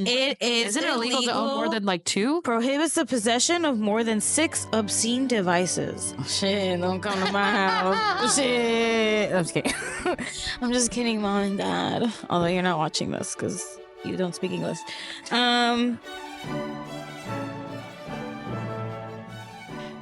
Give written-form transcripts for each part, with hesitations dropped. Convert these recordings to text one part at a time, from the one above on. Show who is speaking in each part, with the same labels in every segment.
Speaker 1: It is
Speaker 2: it illegal to own more than like 2?
Speaker 1: Prohibits the possession of more than 6 obscene devices. Shit, don't come to my house. Shit. I'm just kidding. I'm just kidding, Mom and Dad. Although you're not watching this because you don't speak English.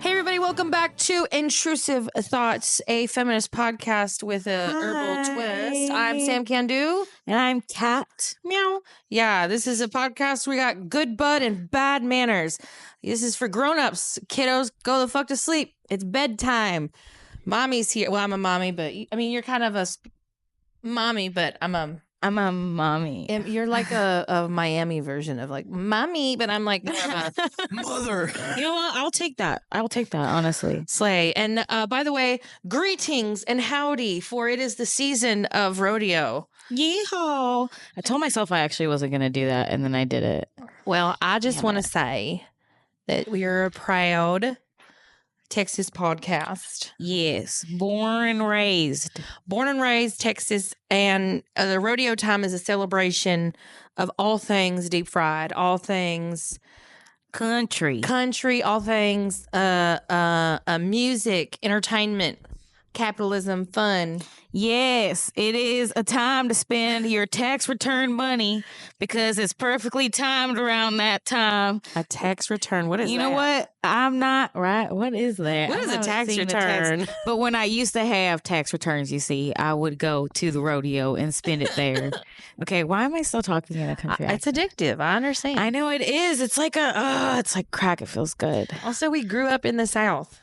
Speaker 2: Hey everybody, welcome back to Intrusive Thoughts, a feminist podcast with a herbal twist. I'm Sam Candu.
Speaker 1: And I'm Kat.
Speaker 2: Meow. Yeah, this is a podcast. We got good bud and bad manners. This is for grown-ups. Kiddos, go the fuck to sleep. It's bedtime. Mommy's here. Well, I'm a mommy, but I mean, you're kind of a mommy, but I'm a
Speaker 1: mommy.
Speaker 2: You're like a Miami version of like mommy, but I'm like more of a mother.
Speaker 1: You know what? I'll take that, honestly.
Speaker 2: Slay. And by the way, greetings and howdy, for it is the season of rodeo.
Speaker 1: Yeehaw. I told myself I actually wasn't going to do that, and then I did it.
Speaker 2: Well, I just want to say that we are a proud Texas podcast.
Speaker 1: Yes. Born and raised
Speaker 2: Texas. And the rodeo time is a celebration of all things deep fried, all things
Speaker 1: country,
Speaker 2: all things music, entertainment, capitalism, fun.
Speaker 1: Yes, it is a time to spend your tax return money because it's perfectly timed around that time.
Speaker 2: A tax return? What is that?
Speaker 1: You know what? I'm not right. What is that?
Speaker 2: What is a tax return?
Speaker 1: But when I used to have tax returns, you see, I would go to the rodeo and spend it there. Okay, why am I still talking in a country
Speaker 2: accent? It's addictive. I understand.
Speaker 1: I know it is. It's like it's like crack. It feels good.
Speaker 2: Also, we grew up in the South.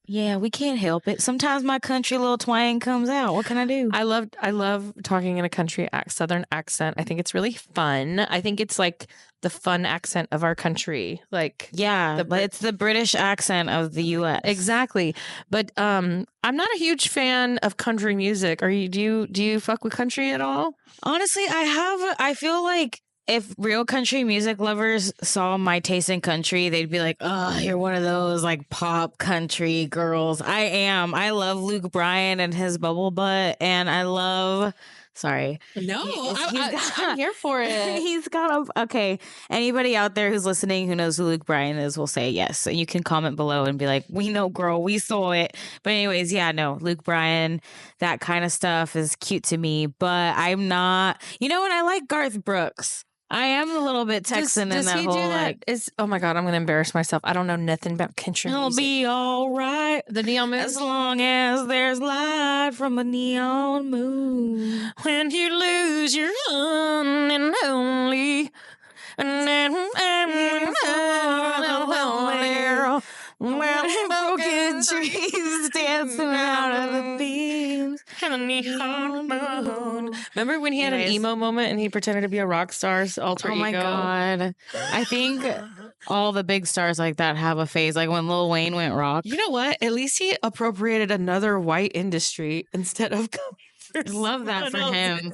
Speaker 1: Yeah, we can't help it. Sometimes my country little twang comes out. What can I do?
Speaker 2: I love talking in a country Southern accent. I think it's really fun. I think it's like the fun accent of our country. Like,
Speaker 1: yeah, it's the British accent of the U.S.
Speaker 2: Exactly. But I'm not a huge fan of country music. Are you? Do you fuck with country at all?
Speaker 1: Honestly, I feel like if real country music lovers saw my taste in country, they'd be like, oh, you're one of those like pop country girls. I am. I love Luke Bryan and his bubble butt. And I love... Sorry.
Speaker 2: No, I'm here for it.
Speaker 1: He's got a... Okay. Anybody out there who's listening who knows who Luke Bryan is will say yes. And you can comment below and be like, we know, girl. We saw it. But anyways, yeah, no. Luke Bryan, that kind of stuff is cute to me. But I'm not... You know what? I like Garth Brooks. I am a little bit Texan in that whole like.
Speaker 2: Oh my God, I'm gonna embarrass myself. I don't know nothing about country music.
Speaker 1: It'll be all right.
Speaker 2: The neon moon.
Speaker 1: As long as there's light from a neon moon.
Speaker 2: When you lose your one and only, and then
Speaker 1: broken trees dancing out of the beams
Speaker 2: and a neon moon. Remember when he had an emo moment and he pretended to be a rock star's alter ego?
Speaker 1: Oh my God. I think all the big stars like that have a phase. Like when Lil Wayne went rock.
Speaker 2: You know what? At least he appropriated another white industry instead of coming for
Speaker 1: love that for him.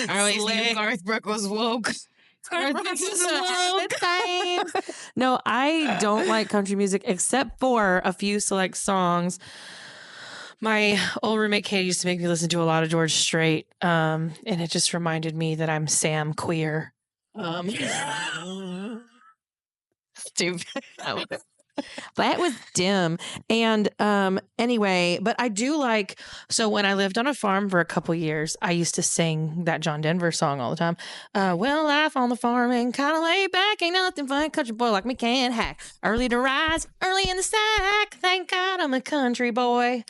Speaker 1: Or at least Garth Brooks was woke.
Speaker 2: No, I don't like country music except for a few select songs. My old roommate Katie used to make me listen to a lot of George Strait, and it just reminded me that I'm Sam queer. Stupid. That was dim. And anyway, but I do like, so when I lived on a farm for a couple years, I used to sing that John Denver song all the time. Well, life on the farm ain't kind of laid back, ain't nothing fun, country boy like me can't hack. Early to rise, early in the sack, thank God I'm a country boy.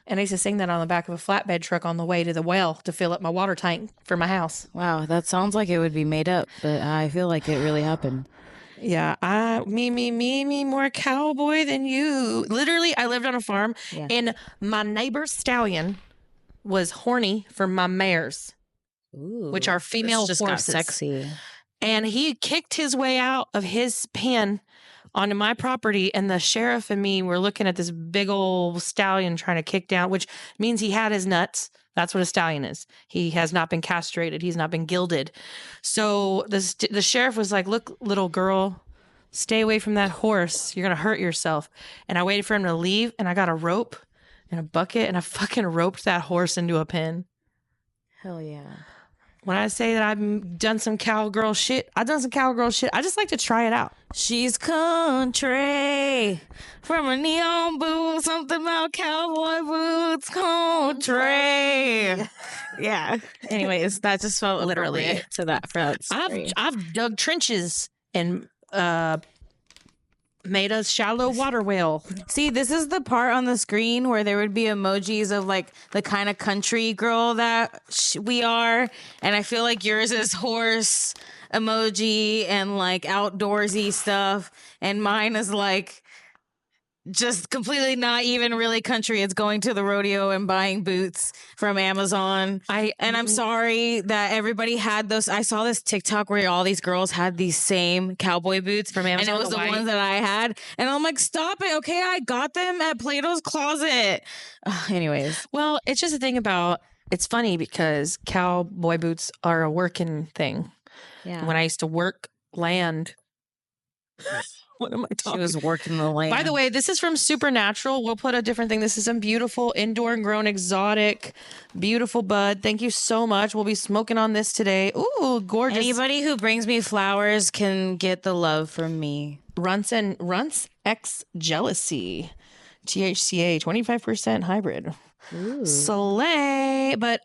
Speaker 2: And I used to sing that on the back of a flatbed truck on the way to the well to fill up my water tank for my house.
Speaker 1: Wow, that sounds like it would be made up, but I feel like it really happened.
Speaker 2: Yeah, me, more cowboy than you. Literally, I lived on a farm, and my neighbor's stallion was horny for my mares, which are female
Speaker 1: just
Speaker 2: horses.
Speaker 1: Got sexy.
Speaker 2: And he kicked his way out of his pen onto my property, and the sheriff and me were looking at this big old stallion trying to kick down, which means he had his nuts. That's what a stallion is. He has not been castrated. He's not been gilded. So the sheriff was like, look, little girl, stay away from that horse. You're going to hurt yourself. And I waited for him to leave, and I got a rope and a bucket, and I fucking roped that horse into a pen.
Speaker 1: Hell yeah.
Speaker 2: When I say that I've done some cowgirl shit, I've done some cowgirl shit. I just like to try it out.
Speaker 1: She's country from a neon boot, something about cowboy boots, country. Yeah. Anyways, that just felt
Speaker 2: Literally.
Speaker 1: appropriate to that for that story.
Speaker 2: I've dug trenches and made a shallow water whale.
Speaker 1: See, this is the part on the screen where there would be emojis of like the kind of country girl that we are. And I feel like yours is horse emoji and like outdoorsy stuff. And mine is like just completely not even really country. It's going to the rodeo and buying boots from Amazon. I'm sorry that everybody had those. I saw this TikTok where all these girls had these same cowboy boots
Speaker 2: from Amazon,
Speaker 1: and it was the ones that I had. And I'm like, stop it. Okay, I got them at Plato's Closet. Anyways.
Speaker 2: Well, it's just a thing about, it's funny because cowboy boots are a working thing.
Speaker 1: Yeah.
Speaker 2: When I used to work land. What am I talking?
Speaker 1: She was working the land.
Speaker 2: By the way, this is from Supernatural. We'll put a different thing. This is some beautiful indoor and grown exotic, beautiful bud. Thank you so much. We'll be smoking on this today. Ooh, gorgeous.
Speaker 1: Anybody who brings me flowers can get the love from me.
Speaker 2: Runts X Jealousy. THCA 25% hybrid.
Speaker 1: Ooh.
Speaker 2: Slay. But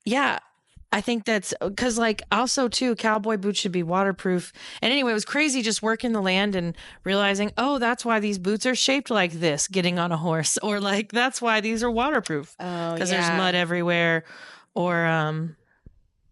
Speaker 2: yeah. I think that's because, like, also too, cowboy boots should be waterproof. And anyway, it was crazy just working the land and realizing, oh, that's why these boots are shaped like this, getting on a horse, or like that's why these are waterproof because there's mud everywhere, or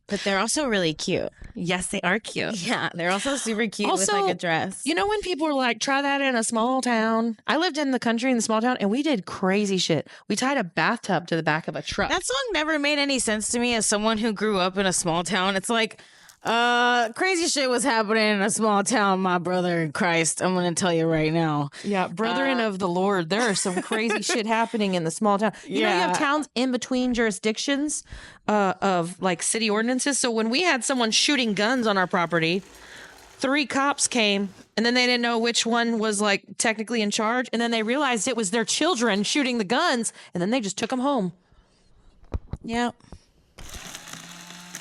Speaker 1: but they're also really cute.
Speaker 2: Yes, they are cute.
Speaker 1: Yeah, they're also super cute with like a dress.
Speaker 2: You know, when people are like, try that in a small town. I lived in the country in the small town and we did crazy shit. We tied a bathtub to the back of a truck.
Speaker 1: That song never made any sense to me as someone who grew up in a small town. It's like, crazy shit was happening in a small town, my brother in Christ. I'm going to tell you right now.
Speaker 2: Yeah, brethren of the Lord, there are some crazy shit happening in the small town. You know, you have towns in between jurisdictions of like city ordinances. So when we had someone shooting guns on our property, 3 cops came and then they didn't know which one was like technically in charge. And then they realized it was their children shooting the guns and then they just took them home.
Speaker 1: Yeah.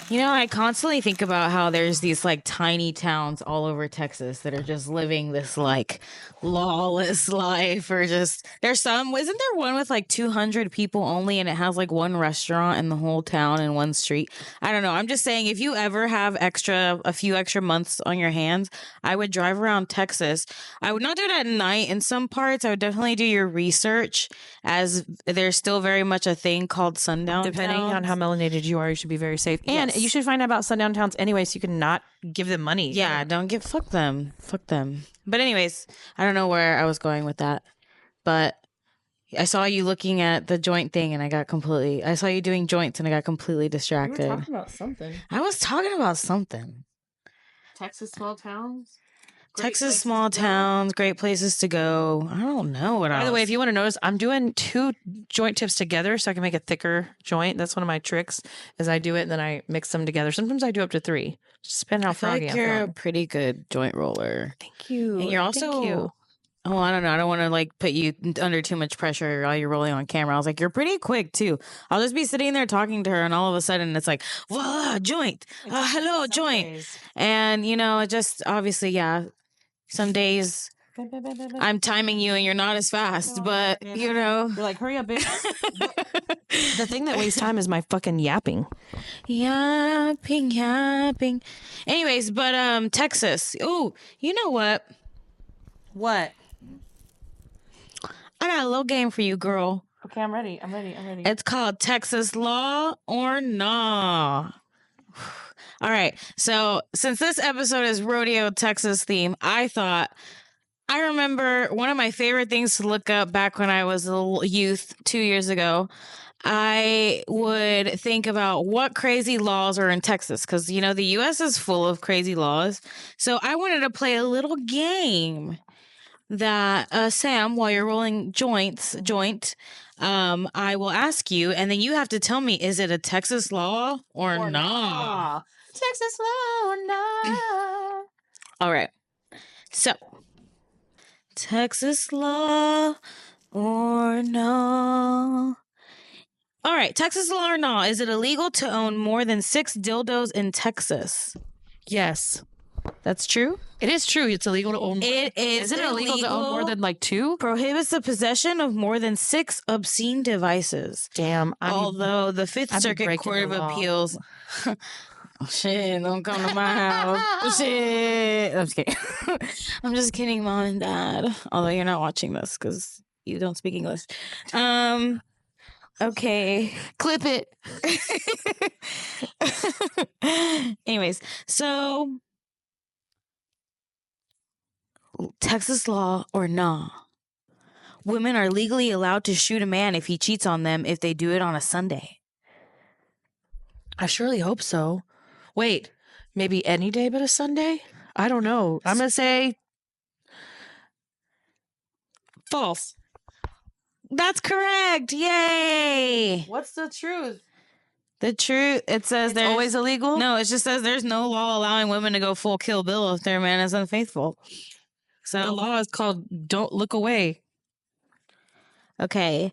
Speaker 1: You know, I constantly think about how there's these like tiny towns all over Texas that are just living this like lawless life, or just isn't there one with like 200 people only and it has like one restaurant in the whole town and one street? I don't know. I'm just saying, if you ever have a few extra months on your hands, I would drive around Texas. I would not do it at night in some parts. I would definitely do your research, as there's still very much a thing called sundown
Speaker 2: Depending
Speaker 1: towns.
Speaker 2: on how melanated you are, you should be very safe. And you should find out about sundown towns anyway, so you can not give them money.
Speaker 1: Yeah, fuck them. But anyways, I don't know where I was going with that, but I saw you looking at the joint thing and I saw you doing joints and I got completely distracted.
Speaker 2: You were talking about something.
Speaker 1: I was talking about something.
Speaker 2: Texas small towns?
Speaker 1: Texas small towns, great places to go. I don't know what else.
Speaker 2: By the way, if you want to notice, I'm doing 2 joint tips together so I can make a thicker joint. That's one of my tricks, is I do it and then I mix them together. Sometimes I do up to 3. Just depending how froggy
Speaker 1: I feel like you're a pretty good joint roller.
Speaker 2: Thank you.
Speaker 1: And you're also... Oh, I don't know. I don't want to like put you under too much pressure while you're rolling on camera. I was like, you're pretty quick too. I'll just be sitting there talking to her, and all of a sudden it's like, voila, joint. Hello, joint. And you know, it just obviously, yeah. Some days I'm timing you and you're not as fast, but you know,
Speaker 2: you're like, hurry up, bitch. The thing that wastes time is my fucking yapping.
Speaker 1: Yapping. Anyways, but Texas. Oh, you know what?
Speaker 2: What?
Speaker 1: I got a little game for you, girl.
Speaker 2: Okay, I'm ready.
Speaker 1: It's called Texas Law or Nah. All right. So since this episode is Rodeo Texas theme, I remember one of my favorite things to look up back when I was a youth 2 years ago. I would think about what crazy laws are in Texas, because, you know, the U.S. is full of crazy laws. So I wanted to play a little game that Sam, while you're rolling joint, I will ask you, and then you have to tell me, is it a Texas law or nah?
Speaker 2: Texas law or nah?
Speaker 1: All right. So, Texas law or no? All right. Texas law or not? Is it illegal to own more than 6 dildos in Texas?
Speaker 2: Yes.
Speaker 1: That's true.
Speaker 2: It is true. It's illegal to own.
Speaker 1: It is.
Speaker 2: Isn't it illegal to own more than like 2?
Speaker 1: Prohibits the possession of more than 6 obscene devices.
Speaker 2: Damn.
Speaker 1: Although the Fifth Circuit Court of Appeals. Oh, shit, don't come to my house. Oh, shit. I'm just kidding. I'm just kidding, Mom and Dad. Although you're not watching this because you don't speak English. Okay.
Speaker 2: Clip it.
Speaker 1: Anyways, so Texas law or nah? Women are legally allowed to shoot a man if he cheats on them if they do it on a Sunday.
Speaker 2: I surely hope so. Wait, maybe any day but a Sunday? I don't know. I'm going to say false.
Speaker 1: That's correct. Yay.
Speaker 2: What's the truth?
Speaker 1: The truth, it says
Speaker 2: It's always illegal?
Speaker 1: No, it just says there's no law allowing women to go full Kill Bill if their man is unfaithful. So
Speaker 2: the law is called Don't Look Away.
Speaker 1: Okay.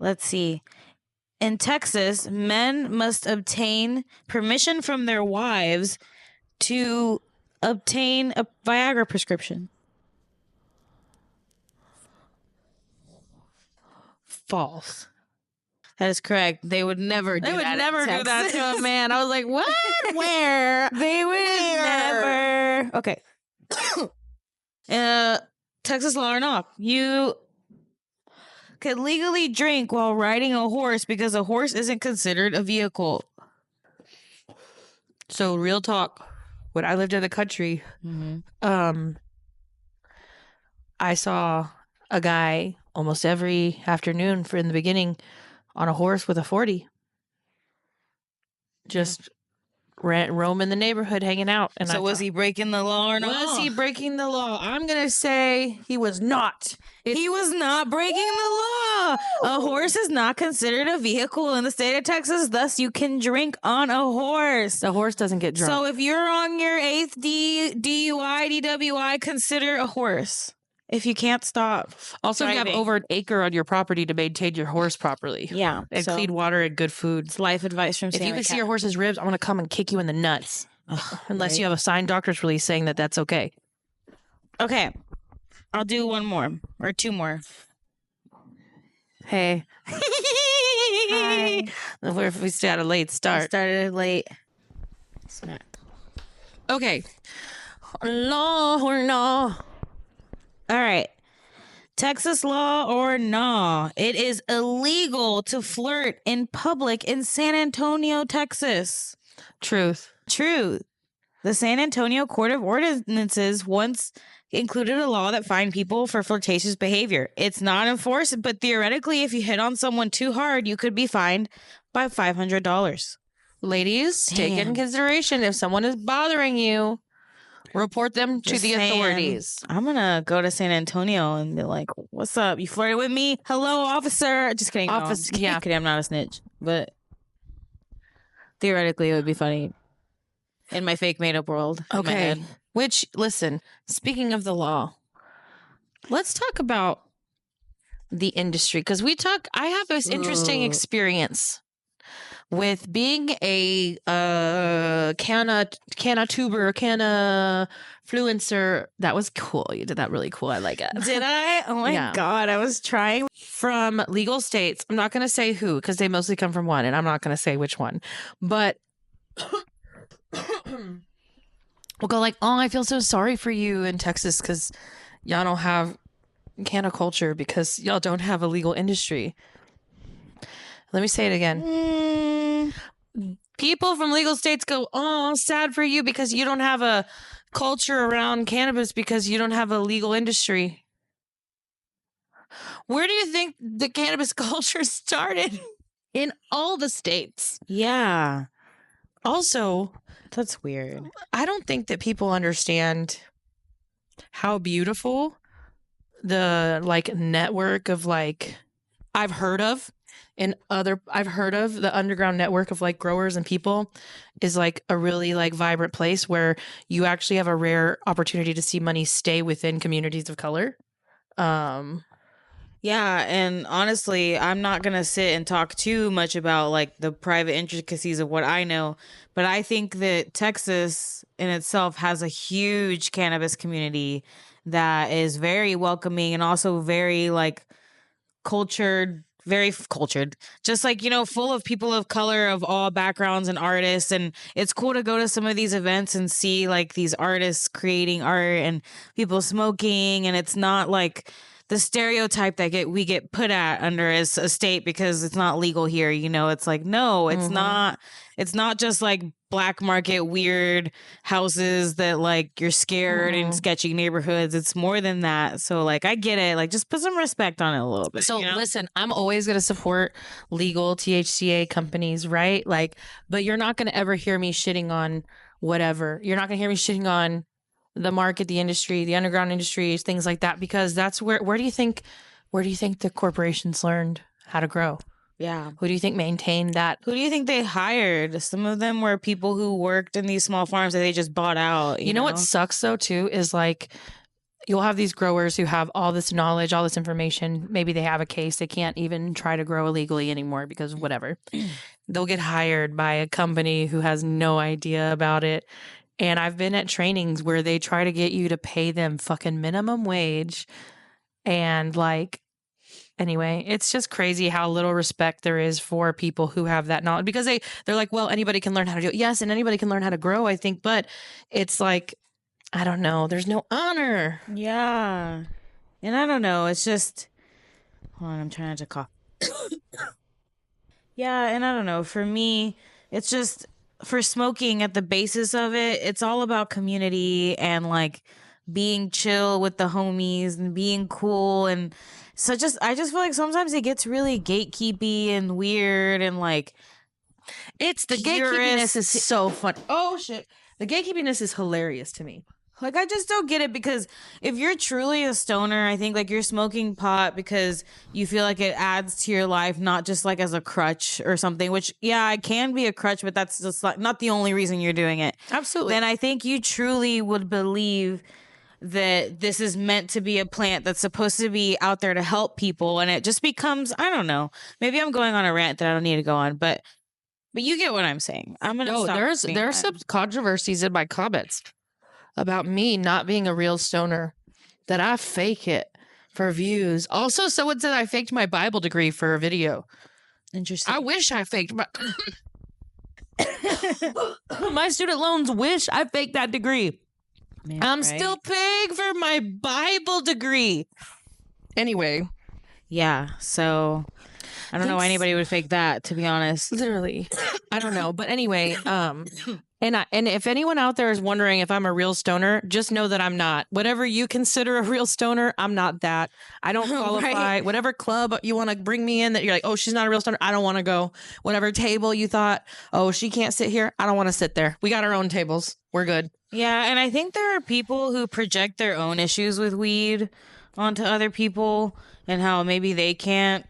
Speaker 1: Let's see. In Texas, men must obtain permission from their wives to obtain a Viagra prescription.
Speaker 2: False.
Speaker 1: That is correct. They would never do that.
Speaker 2: They would never do that to a man. I was like, what?
Speaker 1: Where? They would never. Okay. Texas law or not? You could legally drink while riding a horse because a horse isn't considered a vehicle.
Speaker 2: So real talk. When I lived in the country, I saw a guy almost every afternoon in the beginning on a horse with a 40. Just roaming the neighborhood, hanging out. And
Speaker 1: so was he breaking the law or not?
Speaker 2: Was he breaking the law? I'm going to say he was not.
Speaker 1: He was not breaking the law. A horse is not considered a vehicle in the state of Texas. Thus, you can drink on a horse.
Speaker 2: The horse doesn't get drunk.
Speaker 1: So if you're on your 8th DUI, DWI, consider a horse. If you can't stop.
Speaker 2: Also, you have over an acre on your property to maintain your horse properly.
Speaker 1: Yeah.
Speaker 2: And clean water and good food.
Speaker 1: It's life advice from Sarah.
Speaker 2: If you can see your horse's ribs, I'm going to come and kick you in the nuts. Unless you have a signed doctor's release saying that that's okay.
Speaker 1: Okay. I'll do one more or 2 more.
Speaker 2: Hey. Hi. We started a late start.
Speaker 1: Started late. Smack.
Speaker 2: Okay. Law or no?
Speaker 1: All right. Texas law or nah? It is illegal to flirt in public in San Antonio, Texas.
Speaker 2: Truth.
Speaker 1: The San Antonio Court of Ordinances once included a law that fined people for flirtatious behavior. It's not enforced, but theoretically, if you hit on someone too hard, you could be fined by $500.
Speaker 2: Ladies, take in consideration if someone is bothering you, report them to the authorities.
Speaker 1: I'm going to go to San Antonio and be like, what's up? You flirted with me? Hello, officer. Just kidding.
Speaker 2: Officer,
Speaker 1: yeah. Kidding, I'm not a snitch. But theoretically, it would be funny in my fake made up world.
Speaker 2: Okay. Which, listen, speaking of the law, let's talk about the industry. Because I have this interesting experience with being a fluencer. That was cool. You did that really cool. I like it.
Speaker 1: Did I? Oh my God. I was trying.
Speaker 2: From legal states. I'm not going to say who because they mostly come from one and I'm not going to say which one. But we'll go like, oh, I feel so sorry for you in Texas because y'all don't have canna culture because y'all don't have a legal industry. Let me say it again. People from legal states go, oh, sad for you because you don't have a culture around cannabis because you don't have a legal industry. Where do you think the cannabis culture started? In all the states.
Speaker 1: Yeah.
Speaker 2: Also,
Speaker 1: that's weird.
Speaker 2: I don't think that people understand how beautiful the network of I've heard of the underground network of growers and people is a really vibrant place where you actually have a rare opportunity to see money stay within communities of color.
Speaker 1: Yeah, and honestly, I'm not going to sit and talk too much about like the private intricacies of what I know, but I think that Texas in itself has a huge cannabis community that is very welcoming and also very like cultured, cultured, just like, full of people of color of all backgrounds and artists. And it's cool to go to some of these events and see like these artists creating art and people smoking. And it's not like the stereotype that we get put at under as a state because it's not legal here. It's like, no, it's not just like black market weird houses that like you're scared in sketchy neighborhoods. It's more than that. So like I get it. Like just put some respect on it a little bit.
Speaker 2: So listen, I'm always going to support legal THCA companies, right? Like, but you're not going to ever hear me shitting on whatever. You're not going to hear me shitting on the market, the industry, the underground industries, things like that, because that's where do you think the corporations learned how to grow?
Speaker 1: Yeah.
Speaker 2: Who do you think maintained that?
Speaker 1: Who do you think they hired? Some of them were people who worked in these small farms that they just bought out.
Speaker 2: You know what sucks though too is like you'll have these growers who have all this knowledge, all this information. Maybe they have a case. They can't even try to grow illegally anymore because whatever. They'll get hired by a company who has no idea about it. And I've been at trainings where they try to get you to pay them fucking minimum wage. And like, anyway, it's just crazy how little respect there is for people who have that knowledge because they're like, well, anybody can learn how to do it. Yes. And anybody can learn how to grow, I think. But it's like, I don't know. There's no honor.
Speaker 1: Yeah. And I don't know. It's just, hold on, I'm trying not to cough. Yeah. And I don't know. For me, it's just, for smoking at the basis of it, it's all about community and like being chill with the homies and being cool. And so I just feel like sometimes it gets really gatekeepy and weird and like,
Speaker 2: it's the gatekeepiness is so fun. Oh shit. The gatekeepiness is hilarious to me.
Speaker 1: Like, I just don't get it because if you're truly a stoner, I think like you're smoking pot because you feel like it adds to your life, not just like as a crutch or something, which, yeah, it can be a crutch, but that's just like not the only reason you're doing it.
Speaker 2: Absolutely.
Speaker 1: Then I think you truly would believe that this is meant to be a plant that's supposed to be out there to help people. And it just becomes, I don't know, maybe I'm going on a rant that I don't need to go on, but you get what I'm saying. I'm going to stop.
Speaker 2: There's some controversies in my comments about me not being a real stoner, that I fake it for views. Also, someone said I faked my Bible degree for a video.
Speaker 1: Interesting.
Speaker 2: I wish I faked my my student loans. Wish I faked that degree. Man, I'm still paying for my Bible degree. Anyway.
Speaker 1: Yeah, so I don't know why anybody would fake that, to be honest.
Speaker 2: Literally. I don't know. But anyway, and if anyone out there is wondering if I'm a real stoner, just know that I'm not. Whatever you consider a real stoner, I'm not that. I don't qualify. Right? Whatever club you want to bring me in that you're like, oh, she's not a real stoner, I don't want to go. Whatever table you thought, oh, she can't sit here, I don't want to sit there. We got our own tables. We're good.
Speaker 1: Yeah, and I think there are people who project their own issues with weed onto other people and how maybe they can't.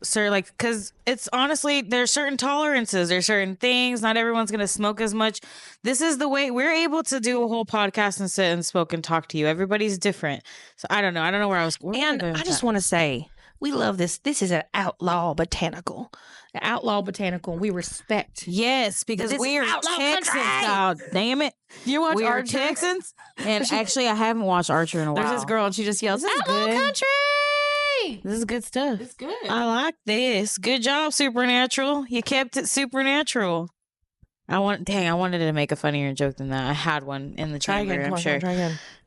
Speaker 1: Sir, like, because it's honestly, there's certain tolerances, there's certain things. Not everyone's going to smoke as much. This is the way we're able to do a whole podcast and sit and smoke and talk to you. Everybody's different. So I don't know. I don't know where I was.
Speaker 2: And I just want to say, we love this. This is an outlaw botanical. An outlaw botanical. We respect.
Speaker 1: Yes, because we are Texans. Oh, damn it.
Speaker 2: You watch
Speaker 1: we
Speaker 2: Archer?
Speaker 1: Are Texans. And actually, I haven't watched Archer in a while.
Speaker 2: There's this girl and she just yells, outlaw country.
Speaker 1: This is good stuff.
Speaker 2: It's good.
Speaker 1: I like this. Good job, Supernatural. You kept it supernatural. I wanted to make a funnier joke than that. I had one in the chamber, I'm sure.
Speaker 2: Try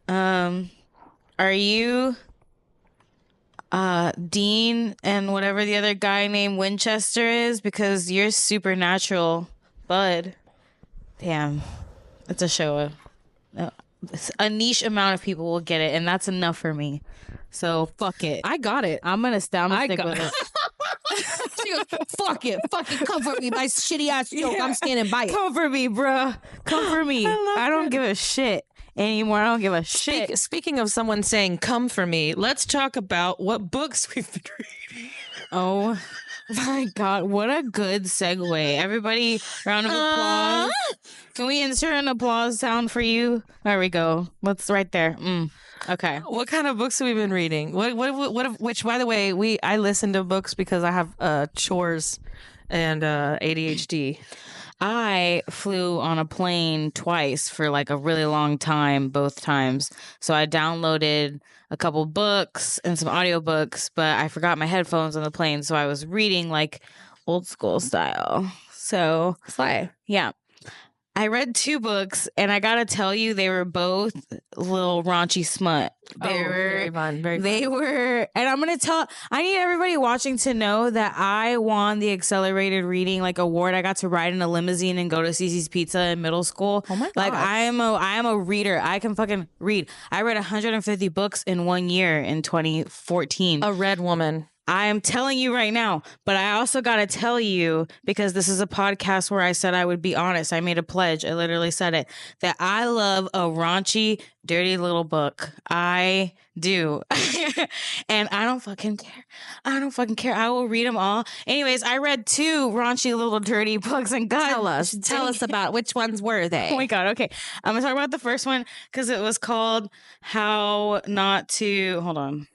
Speaker 2: again.
Speaker 1: Are you Dean and whatever the other guy named Winchester is? Because you're supernatural, bud. Damn. It's a show. A niche amount of people will get it, and that's enough for me. So fuck it.
Speaker 2: I got it.
Speaker 1: I'm gonna stick with it.
Speaker 2: She goes, fuck it. Fucking comfort me. My shitty ass joke. Yeah. I'm standing by it.
Speaker 1: Comfort me, bruh. Comfort me. I don't give a shit anymore. I don't give a shit.
Speaker 2: Speaking of someone saying come for me, let's talk about what books we've been reading.
Speaker 1: Oh My God, what a good segue. Everybody, round of applause. Can we insert an applause sound for you? There we go. Let's right there. Okay.
Speaker 2: What kind of books have we been reading? Which, by the way, I listen to books because I have chores and ADHD.
Speaker 1: I flew on a plane twice for like a really long time, both times. So I downloaded a couple books and some audiobooks, but I forgot my headphones on the plane. So I was reading like old school style. So, yeah. I read 2 books, and I gotta tell you, they were both a little raunchy smut.
Speaker 2: Very fun.
Speaker 1: They were, and I need everybody watching to know that I won the accelerated reading like award. I got to ride in a limousine and go to Cece's Pizza in middle school.
Speaker 2: Oh my
Speaker 1: Like
Speaker 2: gosh.
Speaker 1: I am a reader. I can fucking read. I read 150 books in 1 year in 2014.
Speaker 2: A red woman.
Speaker 1: I am telling you right now, but I also got to tell you, because this is a podcast where I said I would be honest. I made a pledge. I literally said it, that I love a raunchy, dirty little book. I do. And I don't fucking care. I will read them all. Anyways, I read 2 raunchy little dirty books, and God,
Speaker 2: Tell us about which ones were they?
Speaker 1: Oh my God. Okay. I'm going to talk about the first one because it was called How Not to. Hold on.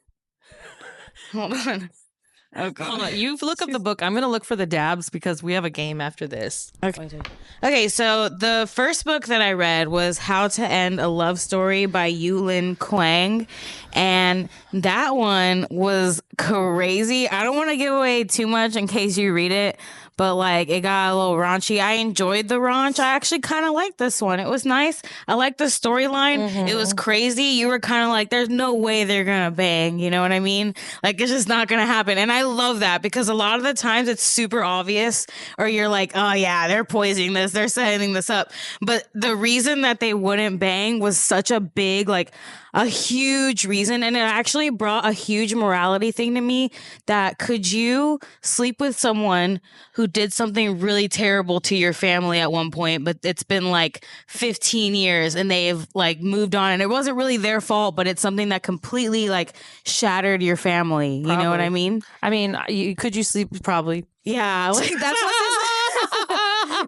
Speaker 1: Oh God.
Speaker 2: Hold on. You look up the book. I'm going to look for the dabs because we have a game after this.
Speaker 1: Okay, so the first book that I read was How to End a Love Story by Yulin Quang. And that one was crazy. I don't want to give away too much in case you read it, but like it got a little raunchy. I enjoyed the raunch. I actually kind of liked this one. It was nice. I liked the storyline. It was crazy. You were kind of like, there's no way they're going to bang. You know what I mean? Like, it's just not going to happen. And I love that because a lot of the times it's super obvious, or you're like, oh yeah, they're poisoning this. They're setting this up. But the reason that they wouldn't bang was such a big, like, a huge reason. And it actually brought a huge morality thing to me, that could you sleep with someone who did something really terrible to your family at one point, but it's been like 15 years and they've like moved on, and it wasn't really their fault, but it's something that completely like shattered your family. You know what I mean?
Speaker 2: I mean, could you sleep? Probably.
Speaker 1: Yeah. Like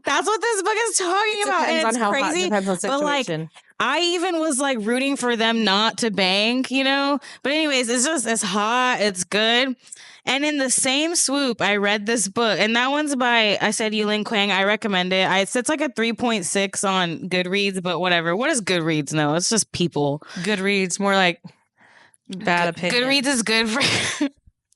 Speaker 1: that's what this book is talking about.
Speaker 2: Depends
Speaker 1: And it's
Speaker 2: on how hot,
Speaker 1: crazy.
Speaker 2: depends on the
Speaker 1: But like,
Speaker 2: situation.
Speaker 1: I even was like rooting for them not to bang, you know? But anyways, it's hot. It's good. And in the same swoop, I read this book, and that one's by, I said Yulin Quang. I recommend it. It's like a 3.6 on Goodreads, but whatever. What does Goodreads know? It's just people.
Speaker 2: Goodreads, more like bad opinion.
Speaker 1: Goodreads is good for...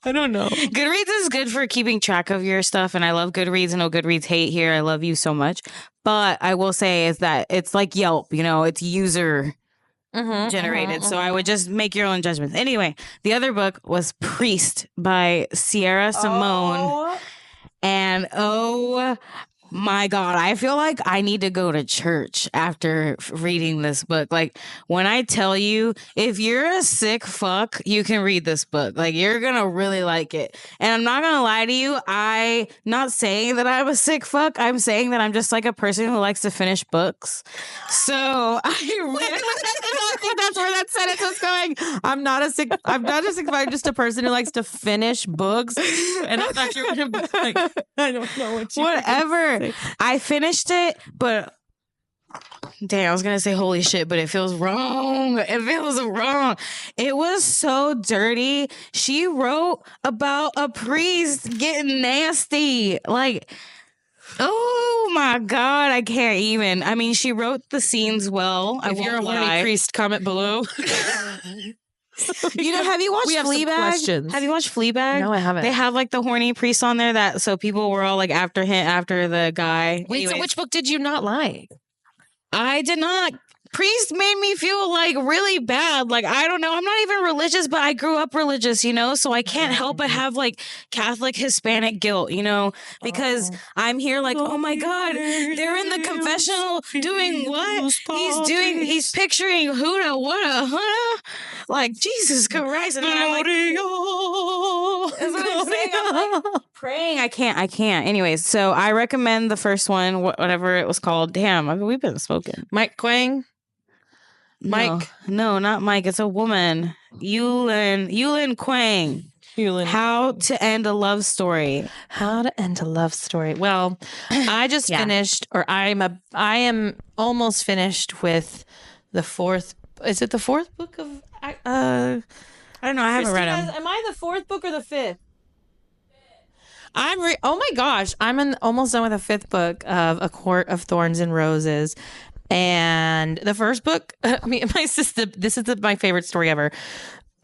Speaker 2: I don't know.
Speaker 1: Goodreads is good for keeping track of your stuff, and I love Goodreads. I know Goodreads hate here. I love you so much. But I will say is that it's like Yelp, you know, it's user generated. So I would just make your own judgments. Anyway, the other book was Priest by Sierra Simone. And oh my God, I feel like I need to go to church after reading this book. Like, when I tell you, if you're a sick fuck, you can read this book. Like, you're going to really like it. And I'm not going to lie to you. I'm not saying that I'm a sick fuck. I'm saying that I'm just like a person who likes to finish books. So I really think that's where that sentence was going.
Speaker 2: I'm not a sick fuck. I'm just a person who likes to finish books. And I thought you were going to be like, I don't know what you
Speaker 1: whatever. I finished it, but damn, I was gonna say holy shit, but it feels wrong. It feels wrong. It was so dirty. She wrote about a priest getting nasty. Like, oh my God, I can't even. I mean, she wrote the scenes well.
Speaker 2: If you're a horny priest, comment below.
Speaker 1: You know, have you watched Fleabag? Have you watched Fleabag?
Speaker 2: No, I haven't.
Speaker 1: They have like the horny priest on there, that so people were all like after the guy.
Speaker 2: Wait,
Speaker 1: Anyways,
Speaker 2: so which book did you not like?
Speaker 1: I did not. Priest made me feel like really bad. Like, I don't know. I'm not even religious, but I grew up religious, you know? So I can't help but have like Catholic Hispanic guilt, you know? Because I'm here like, oh my God, they're in the confessional doing what? He's picturing Huda, what? Like, Jesus Christ. And then I'm like, that's what I'm saying. I'm like, praying. I can't. Anyways, so I recommend the first one, whatever it was called. Damn, we've been smoking.
Speaker 2: Mike Quang?
Speaker 1: Mike? No, not Mike. It's a woman. Yulin Quang. How to end a love story.
Speaker 2: How to end a love story. Well, I just finished, or I am almost finished with the fourth. Is it the fourth book of?
Speaker 1: I don't know. I haven't read them.
Speaker 2: Am I the fourth book or the fifth? Oh my gosh, I'm almost done with the fifth book of A Court of Thorns and Roses. And the first book, my sister, this is my favorite story ever.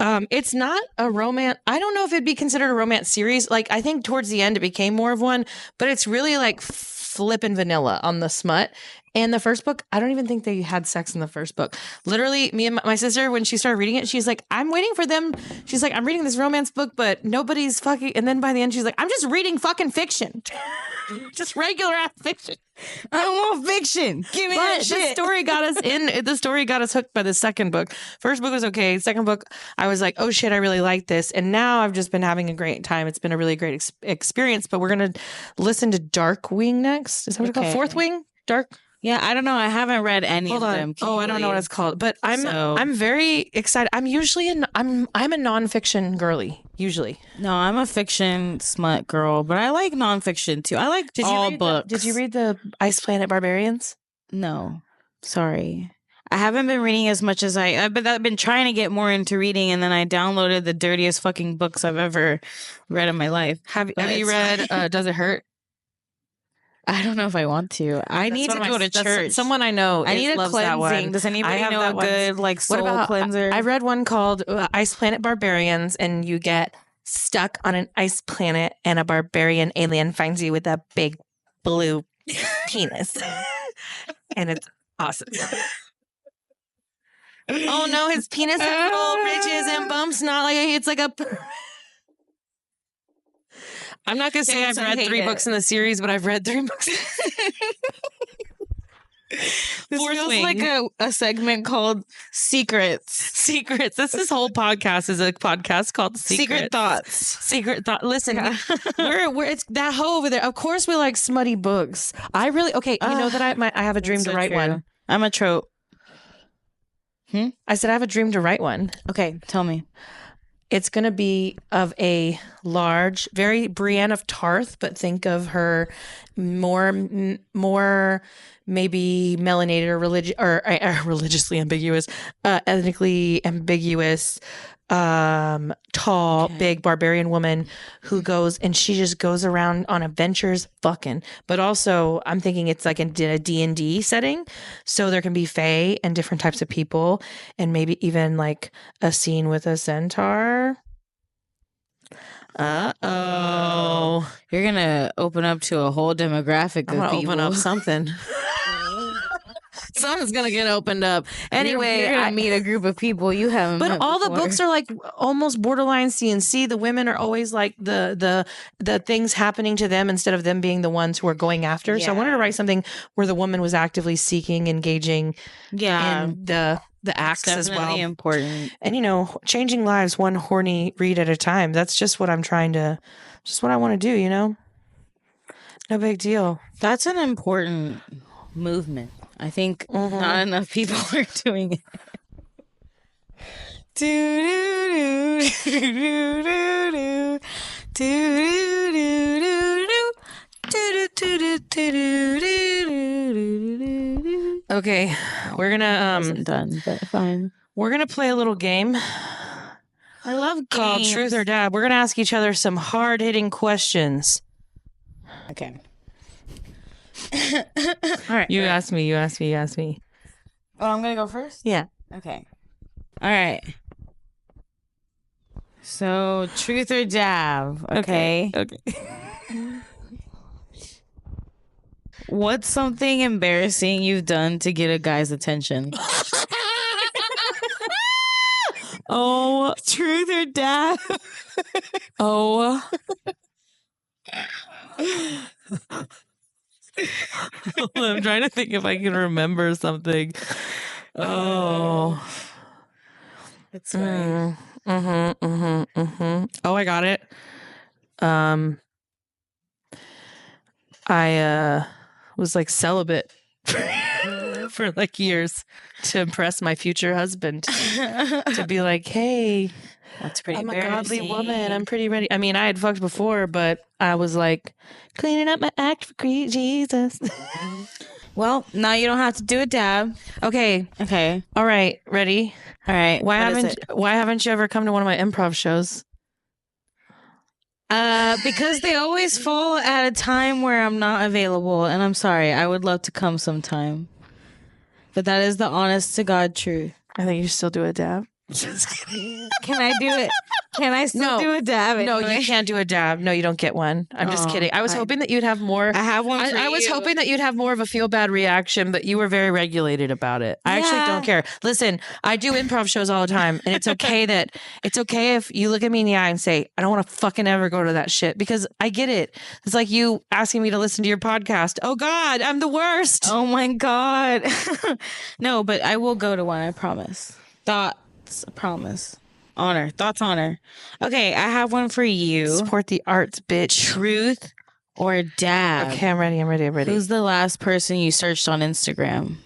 Speaker 2: It's not a romance. I don't know if it'd be considered a romance series. Like, I think towards the end it became more of one, but it's really like flippin' vanilla on the smut. And the first book, I don't even think they had sex in the first book. Literally, me and my sister, when she started reading it, she's like, I'm waiting for them. She's like, I'm reading this romance book, but nobody's fucking. And then by the end, she's like, I'm just reading fucking fiction. Just regular ass fiction.
Speaker 1: I don't want fiction. Give me that shit.
Speaker 2: The story got us in. The story got us hooked by the second book. First book was okay. Second book, I was like, oh shit, I really like this. And now I've just been having a great time. It's been a really great experience. But we're gonna listen to Dark Wing next. Is that what it's called? Fourth Wing? Dark.
Speaker 1: Yeah, I don't know. I haven't read any of them.
Speaker 2: I don't know what it's called, but I'm very excited. I'm usually I'm a nonfiction girly. Usually,
Speaker 1: no, I'm a fiction smut girl, but I like nonfiction too. I like all books.
Speaker 2: Did you read the Ice Planet Barbarians?
Speaker 1: No, sorry. I haven't been reading as much as I've been trying to get more into reading, and then I downloaded the dirtiest fucking books I've ever read in my life.
Speaker 2: Have you read Does It Hurt?
Speaker 1: I don't know if I want to. I need to go to church.
Speaker 2: Someone I know
Speaker 1: I need a cleansing. Does anybody know a good like soul cleanser?
Speaker 2: I read one called Ice Planet Barbarians, and you get stuck on an ice planet, and a barbarian alien finds you with a big blue penis, and it's awesome. Oh no, his penis has full ridges and bumps, not like it's like a. I'm not going to say I've read 3 books in the series, but I've read 3 books.
Speaker 1: This feels like a segment called Secrets.
Speaker 2: Secrets. This whole podcast is a podcast called
Speaker 1: Secret Thoughts.
Speaker 2: Secret Thoughts. Listen, we're it's that hoe over there. Of course, we like smutty books. I really you know that I have a dream to write one.
Speaker 1: I'm a trope.
Speaker 2: I said I have a dream to write one.
Speaker 1: Okay, tell me.
Speaker 2: It's going to be of a large, very Brienne of Tarth, but think of her more maybe melanated or religiously ambiguous, ethnically ambiguous, tall, big barbarian woman who goes and she just goes around on adventures fucking. But also I'm thinking it's like in a D&D setting. So there can be fae and different types of people and maybe even like a scene with a centaur. Uh-oh.
Speaker 1: You're going to open up to a whole demographic of people.
Speaker 2: Open up something. Something's gonna get opened up. Anyway,
Speaker 1: you're gonna meet a group of people you haven't met
Speaker 2: all
Speaker 1: before.
Speaker 2: The books are like almost borderline C&C. The women are always like the things happening to them instead of them being the ones who are going after. Yeah. So I wanted to write something where the woman was actively seeking, engaging in the acts as well.
Speaker 1: Important.
Speaker 2: And changing lives one horny read at a time. That's just what I'm just what I want to do, No big deal.
Speaker 1: That's an important movement. I think not enough people are doing it.
Speaker 2: Okay, we're gonna
Speaker 1: wasn't done, but fine.
Speaker 2: We're gonna play a little game.
Speaker 1: I love games.
Speaker 2: Called Truth or Dab. We're gonna ask each other some hard-hitting questions.
Speaker 1: Okay. All right.
Speaker 2: You ask me.
Speaker 1: Oh, I'm gonna go first?
Speaker 2: Yeah.
Speaker 1: Okay. All right. So, truth or dab. Okay. What's something embarrassing you've done to get a guy's attention?
Speaker 2: Oh,
Speaker 1: truth or dab?
Speaker 2: Oh. I'm trying to think if I can remember something. Oh.
Speaker 1: That's right.
Speaker 2: Oh, I got it. I was like celibate for like years to impress my future husband. To be like, hey,
Speaker 1: That's pretty
Speaker 2: I'm a godly
Speaker 1: embarrassing.
Speaker 2: woman. I'm pretty ready. I mean, I had fucked before, but I was like cleaning up my act for Jesus.
Speaker 1: Well, now you don't have to do a dab.
Speaker 2: Okay.
Speaker 1: Okay.
Speaker 2: All right. Ready?
Speaker 1: All right.
Speaker 2: Why
Speaker 1: What is
Speaker 2: haven't you ever come to one of my improv shows?
Speaker 1: Because they always fall at a time where I'm not available, and I'm sorry. I would love to come sometime, but that is the honest to God truth.
Speaker 2: I think you should still do a dab.
Speaker 1: Just kidding. Can I do it? Can I still do a dab?
Speaker 2: No,
Speaker 1: anyway?
Speaker 2: you can't do a dab. No, you don't get one. I'm just kidding. I was hoping that you'd have more.
Speaker 1: I have one.
Speaker 2: I was hoping that you'd have more of a feel bad reaction, but you were very regulated about it. I actually don't care. Listen, I do improv shows all the time, and it's okay if you look at me in the eye and say, I don't want to fucking ever go to that shit, because I get it. It's like you asking me to listen to your podcast. Oh God, I'm the worst.
Speaker 1: Oh my God. No, but I will go to one. I promise. Thoughts. I promise. Honor. Thoughts, honor. Okay, I have one for you.
Speaker 2: Support the arts, bitch.
Speaker 1: Truth or dab?
Speaker 2: Okay, I'm ready.
Speaker 1: Who's the last person you searched on Instagram?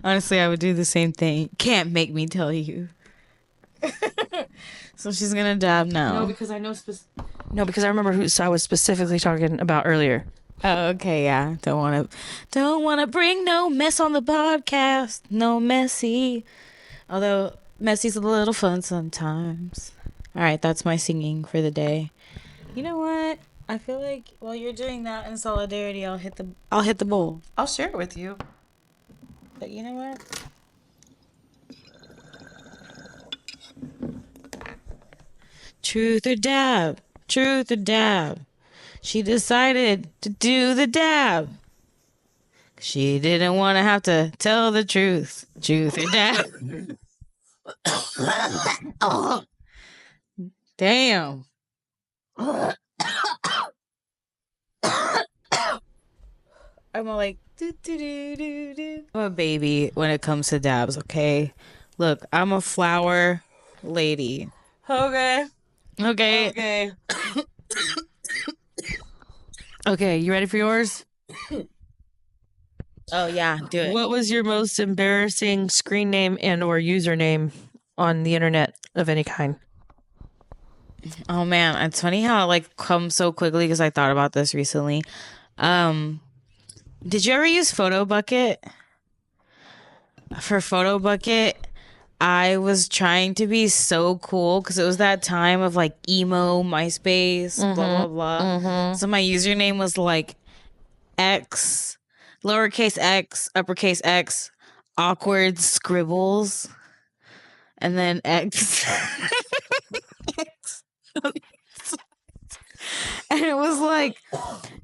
Speaker 1: Honestly, I would do the same thing. Can't make me tell you. So she's gonna dab now.
Speaker 2: No, because I know. Because I remember who I was specifically talking about earlier.
Speaker 1: Oh, okay, yeah. Don't want to bring no mess on the podcast. No messy. Although messy's a little fun sometimes. All right, that's my singing for the day. You know what? I feel like while you're doing that in solidarity, I'll hit the bowl.
Speaker 2: I'll share it with you.
Speaker 1: But you know what? Truth or dab? Truth or dab? She decided to do the dab. She didn't want to have to tell the truth. Truth or dab? Oh. Damn. I'm all like, do, do, do, do, do. I'm a baby when it comes to dabs, okay? Look, I'm a flower lady. Okay.
Speaker 2: Okay, you ready for yours?
Speaker 1: Oh, yeah, do it.
Speaker 2: What was your most embarrassing screen name and or username on the internet of any kind?
Speaker 1: Oh, man, it's funny how it like comes so quickly because I thought about this recently. Did you ever use Photo Bucket? For Photo Bucket, I was trying to be so cool because it was that time of like emo, MySpace, blah, blah, blah. So my username was like X, lowercase x, uppercase X, awkward scribbles, and then X. And it was like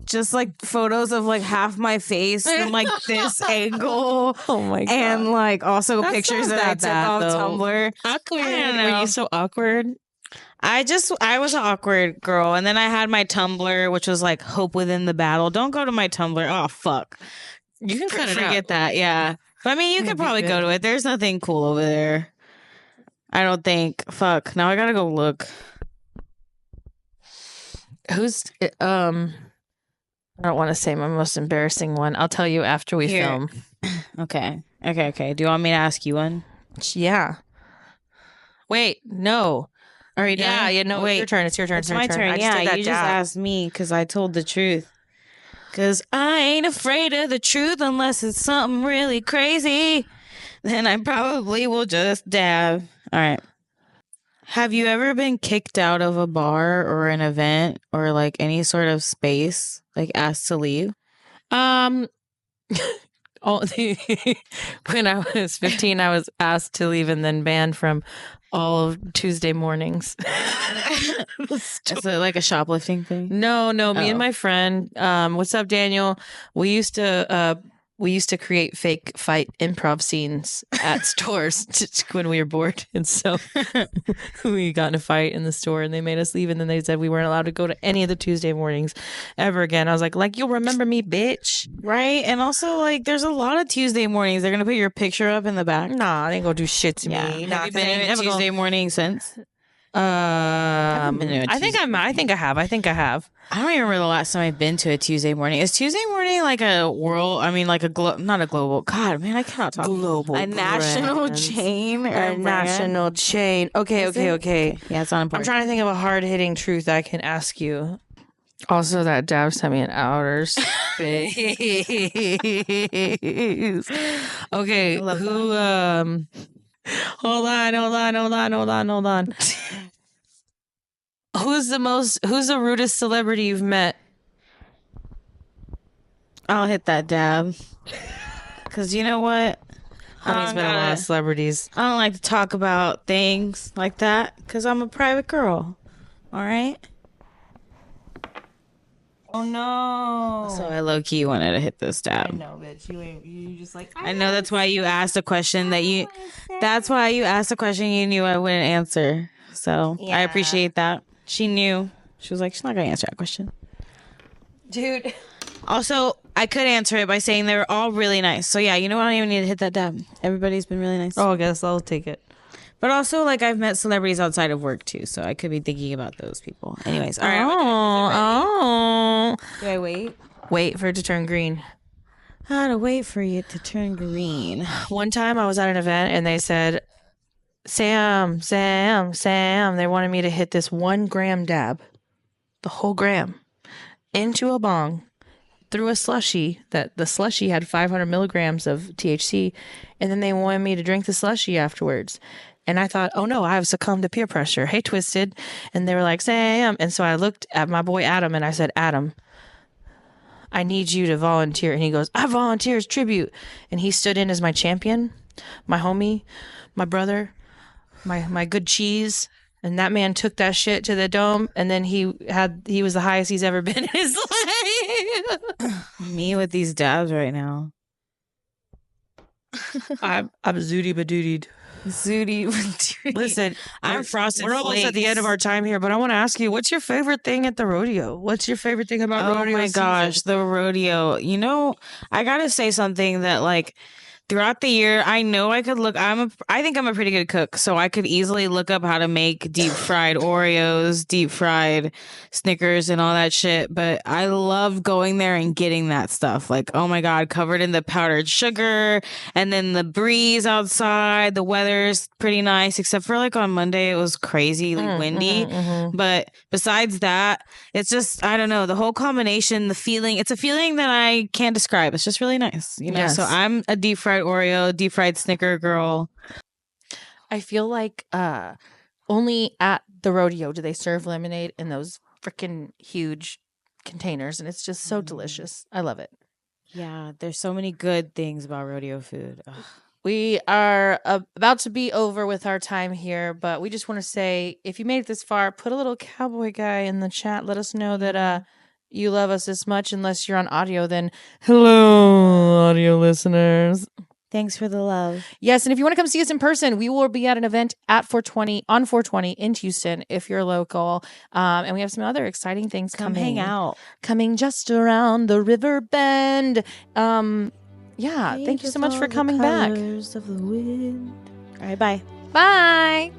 Speaker 1: just like photos of like half my face from like this angle.
Speaker 2: Oh my God.
Speaker 1: And like also that's pictures that I took off Tumblr.
Speaker 2: Awkward.
Speaker 1: I don't know.
Speaker 2: Were you so awkward?
Speaker 1: I was an awkward girl. And then I had my Tumblr, which was like Hope Within the Battle. Don't go to my Tumblr. Oh, fuck.
Speaker 2: You can cut it out.
Speaker 1: Forget that. Yeah. But I mean, you could probably go to it. There's nothing cool over there. I don't think. Fuck. Now I gotta go look.
Speaker 2: Who's I don't want to say my most embarrassing one. I'll tell you after we film.
Speaker 1: Okay. Do you want me to ask you one?
Speaker 2: Yeah. Wait, no.
Speaker 1: Are you done?
Speaker 2: Yeah, no, wait. It's your turn.
Speaker 1: It's my turn. Yeah, you just asked me because I told the truth. Because I ain't afraid of the truth unless it's something really crazy. Then I probably will just dab. All right. Have you ever been kicked out of a bar or an event or like any sort of space, like asked to leave?
Speaker 2: When I was 15, I was asked to leave and then banned from all of Tuesday mornings.
Speaker 1: Is it like a shoplifting thing?
Speaker 2: No, me and my friend, what's up, Daniel? We used to create fake fight improv scenes at stores when we were bored. And so we got in a fight in the store and they made us leave. And then they said we weren't allowed to go to any of the Tuesday mornings ever again. I was like, you'll remember me, bitch.
Speaker 1: Right. And also, like, there's a lot of Tuesday mornings. They're going to put your picture up in the back.
Speaker 2: Nah, they ain't going to do shit to me.
Speaker 1: Have you been in a Tuesday morning since? been to a
Speaker 2: I think
Speaker 1: Tuesday
Speaker 2: I have. I
Speaker 1: don't even remember the last time I've been to a Tuesday morning. Is Tuesday morning like a world? I mean, like not a global. God, man, I cannot talk.
Speaker 2: Global
Speaker 1: a national
Speaker 2: brands.
Speaker 1: chain.
Speaker 2: A national chain. Okay.
Speaker 1: Yeah, it's not
Speaker 2: I'm
Speaker 1: important.
Speaker 2: trying to think of a hard hitting truth I can ask you. Also, that dab sent me an outer space. Okay, who? Hold on. Who's the rudest celebrity you've met?
Speaker 1: I'll hit that dab. Because you know what?
Speaker 2: Honey's met a lot of celebrities.
Speaker 1: I don't like to talk about things like that because I'm a private girl. All right?
Speaker 2: Oh no!
Speaker 1: So I low-key wanted to hit this dab.
Speaker 2: I know, bitch. You just like.
Speaker 1: I know that's why you asked a question that's why you asked a question you knew I wouldn't answer. So I appreciate that. She knew. She was like, she's not going to answer that question.
Speaker 2: Dude.
Speaker 1: Also, I could answer it by saying they were all really nice. So yeah, you know what? I don't even need to hit that dab. Everybody's been really nice.
Speaker 2: Oh, I guess I'll take it.
Speaker 1: But also, like, I've met celebrities outside of work too, so I could be thinking about those people. Anyways, all right.
Speaker 2: Oh.
Speaker 1: Do I wait?
Speaker 2: Wait for it to turn green.
Speaker 1: How to wait for it to turn green.
Speaker 2: One time I was at an event and they said, Sam, they wanted me to hit this 1 gram dab, the whole gram, into a bong, through a slushie, that the slushie had 500 milligrams of THC, and then they wanted me to drink the slushie afterwards. And I thought, oh no, I've succumbed to peer pressure. Hey, Twisted. And they were like, Sam. And so I looked at my boy Adam and I said, Adam, I need you to volunteer. And he goes, I volunteer as tribute. And he stood in as my champion, my homie, my brother, my good cheese. And that man took that shit to the dome. And then he was the highest he's ever been in his life.
Speaker 1: Me with these dabs right now.
Speaker 2: I'm zooty badootied. Listen,
Speaker 1: I'm frosted.
Speaker 2: We're almost at the end of our time here, but I want to ask you, what's your favorite thing at the rodeo? What's your favorite thing about rodeo?
Speaker 1: Oh my gosh, the rodeo. You know, I gotta say something that like throughout the year, I know I could look. I think I'm a pretty good cook, so I could easily look up how to make deep fried Oreos, deep fried Snickers, and all that shit. But I love going there and getting that stuff. Like, oh my god, covered in the powdered sugar, and then the breeze outside. The weather's pretty nice, except for like on Monday, it was crazily windy. But besides that, it's just I don't know the whole combination, the feeling. It's a feeling that I can't describe. It's just really nice, you know.
Speaker 2: Yes.
Speaker 1: So I'm a deep fried Oreo, deep fried Snicker girl.
Speaker 2: I feel like only at the rodeo do they serve lemonade in those freaking huge containers, and it's just so delicious. I love it.
Speaker 1: Yeah, there's so many good things about rodeo food. Ugh.
Speaker 2: We are about to be over with our time here, but we just want to say, if you made it this far, put a little cowboy guy in the chat. Let us know that you love us this much. Unless you're on audio, then hello, audio listeners.
Speaker 1: Thanks for the love.
Speaker 2: Yes, and if you want to come see us in person, we will be at an event at 420 on 420 in Houston if you're local. And we have some other exciting things
Speaker 1: Come
Speaker 2: coming.
Speaker 1: hang out.
Speaker 2: Coming just around the river bend. Yeah, thank you so much for coming back.
Speaker 1: Of the wind. All right, bye.
Speaker 2: Bye.